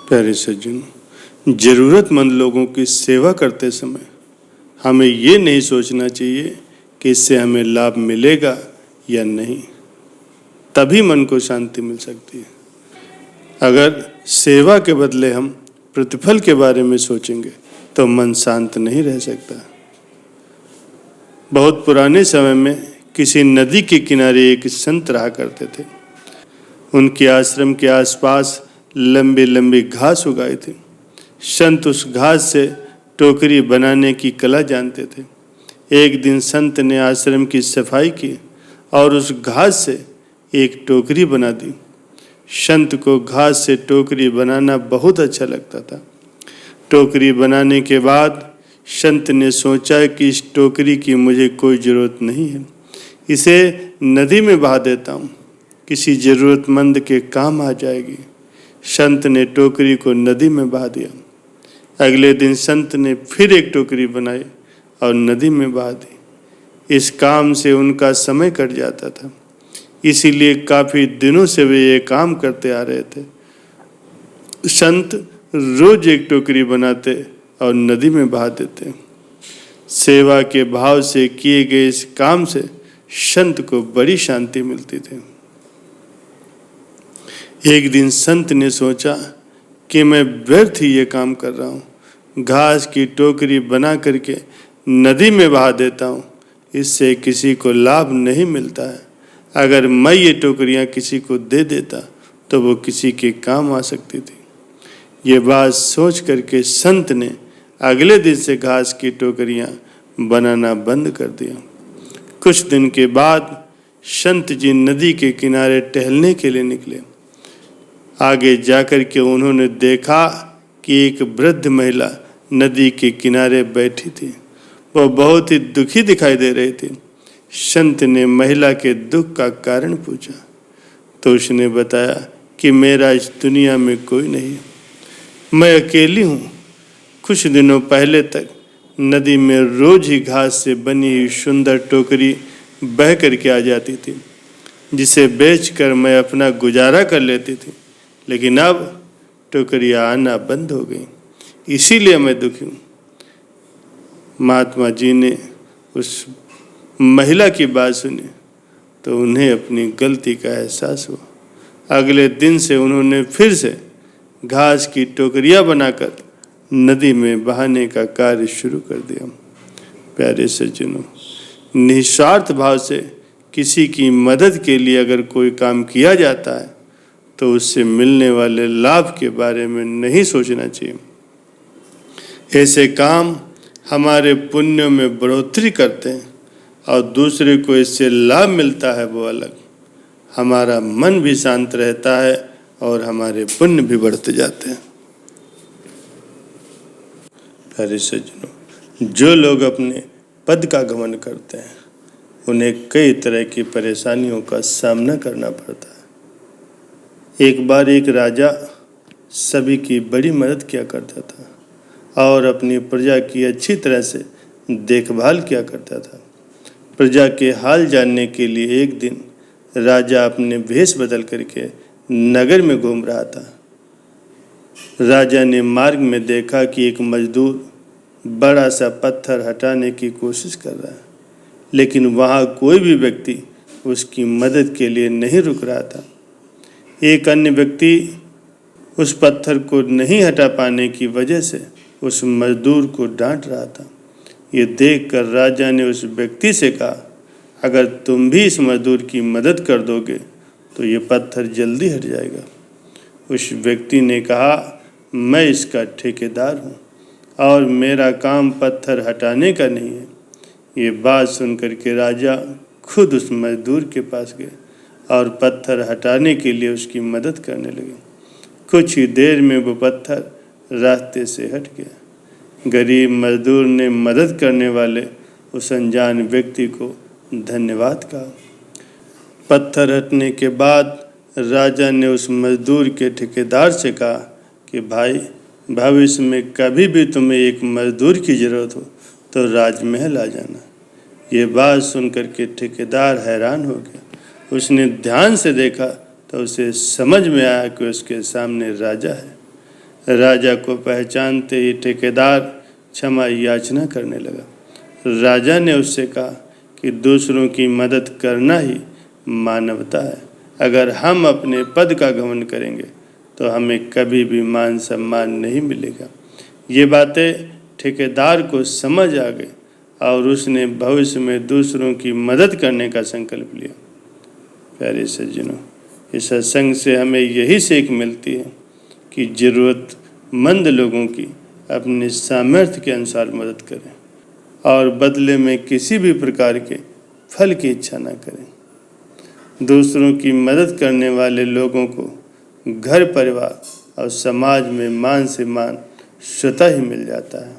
प्यारे सज्जनों, ज़रूरतमंद लोगों की सेवा करते समय हमें ये नहीं सोचना चाहिए कि इससे हमें लाभ मिलेगा या नहीं, तभी मन को शांति मिल सकती है। अगर सेवा के बदले हम प्रतिफल के बारे में सोचेंगे तो मन शांत नहीं रह सकता। बहुत पुराने समय में किसी नदी के किनारे एक संत रहा करते थे। उनके आश्रम के आसपास लंबी लंबी घास उगाई थी। संत उस घास से टोकरी बनाने की कला जानते थे। एक दिन संत ने आश्रम की सफाई की और उस घास से एक टोकरी बना दी। संत को घास से टोकरी बनाना बहुत अच्छा लगता था। टोकरी बनाने के बाद संत ने सोचा कि इस टोकरी की मुझे कोई ज़रूरत नहीं है, इसे नदी में बहा देता हूँ, किसी ज़रूरतमंद के काम आ जाएगी। संत ने टोकरी को नदी में बहा दिया। अगले दिन संत ने फिर एक टोकरी बनाई और नदी में बहा दी। इस काम से उनका समय कट जाता था, इसीलिए काफ़ी दिनों से वे ये काम करते आ रहे थे। संत रोज एक टोकरी बनाते और नदी में बहा देते। सेवा के भाव से किए गए इस काम से संत को बड़ी शांति मिलती थी। एक दिन संत ने सोचा कि मैं व्यर्थ ही ये काम कर रहा हूँ, घास की टोकरी बना करके नदी में बहा देता हूँ, इससे किसी को लाभ नहीं मिलता है। अगर मैं ये टोकरियाँ किसी को दे देता तो वो किसी के काम आ सकती थी। ये बात सोच करके संत ने अगले दिन से घास की टोकरियाँ बनाना बंद कर दिया। कुछ दिन के बाद संत जी नदी के किनारे टहलने के लिए निकले। आगे जाकर के उन्होंने देखा कि एक वृद्ध महिला नदी के किनारे बैठी थी। वह बहुत ही दुखी दिखाई दे रही थी। संत ने महिला के दुख का कारण पूछा तो उसने बताया कि मेरा इस दुनिया में कोई नहीं, मैं अकेली हूँ। कुछ दिनों पहले तक नदी में रोज ही घास से बनी हुई सुंदर टोकरी बह करके आ जाती थी, जिसे बेचकर मैं अपना गुजारा कर लेती थी, लेकिन अब टोकरियाँ आना बंद हो गई, इसीलिए मैं दुखी हूँ। महात्मा जी ने उस महिला की बात सुनी तो उन्हें अपनी गलती का एहसास हुआ। अगले दिन से उन्होंने फिर से घास की टोकरियाँ बनाकर नदी में बहाने का कार्य शुरू कर दिया। प्यारे सज्जनों, निस्वार्थ भाव से किसी की मदद के लिए अगर कोई काम किया जाता है तो उससे मिलने वाले लाभ के बारे में नहीं सोचना चाहिए। ऐसे काम हमारे पुण्यों में बढ़ोतरी करते हैं और दूसरे को इससे लाभ मिलता है वो अलग। हमारा मन भी शांत रहता है और हमारे पुण्य भी बढ़ते जाते हैं। प्यारे सज्जनों, जो लोग अपने पद का घमंड करते हैं उन्हें कई तरह की परेशानियों का सामना करना पड़ता है। एक बार एक राजा सभी की बड़ी मदद किया करता था और अपनी प्रजा की अच्छी तरह से देखभाल किया करता था। प्रजा के हाल जानने के लिए एक दिन राजा अपने भेष बदल करके नगर में घूम रहा था। राजा ने मार्ग में देखा कि एक मजदूर बड़ा सा पत्थर हटाने की कोशिश कर रहा है, लेकिन वहाँ कोई भी व्यक्ति उसकी मदद के लिए नहीं रुक रहा था। एक अन्य व्यक्ति उस पत्थर को नहीं हटा पाने की वजह से उस मजदूर को डांट रहा था। ये देखकर राजा ने उस व्यक्ति से कहा, अगर तुम भी इस मजदूर की मदद कर दोगे तो ये पत्थर जल्दी हट जाएगा। उस व्यक्ति ने कहा, मैं इसका ठेकेदार हूँ और मेरा काम पत्थर हटाने का नहीं है। ये बात सुनकर के राजा खुद उस मजदूर के पास गए और पत्थर हटाने के लिए उसकी मदद करने लगे। कुछ ही देर में वो पत्थर रास्ते से हट गया। गरीब मजदूर ने मदद करने वाले उस अनजान व्यक्ति को धन्यवाद कहा। पत्थर हटने के बाद राजा ने उस मजदूर के ठेकेदार से कहा कि भाई, भविष्य में कभी भी तुम्हें एक मजदूर की ज़रूरत हो तो राजमहल आ जाना। ये बात सुनकर के ठेकेदार हैरान हो गया। उसने ध्यान से देखा तो उसे समझ में आया कि उसके सामने राजा है। राजा को पहचानते ही ठेकेदार क्षमा याचना करने लगा। राजा ने उससे कहा कि दूसरों की मदद करना ही मानवता है। अगर हम अपने पद का घमंड करेंगे तो हमें कभी भी मान सम्मान नहीं मिलेगा। ये बातें ठेकेदार को समझ आ गई और उसने भविष्य में दूसरों की मदद करने का संकल्प लिया। प्यारे सज्जनों, इस सत्संग से हमें यही सीख मिलती है कि ज़रूरतमंद लोगों की अपने सामर्थ्य के अनुसार मदद करें और बदले में किसी भी प्रकार के फल की इच्छा न करें। दूसरों की मदद करने वाले लोगों को घर परिवार और समाज में मान सम्मान स्वतः ही मिल जाता है।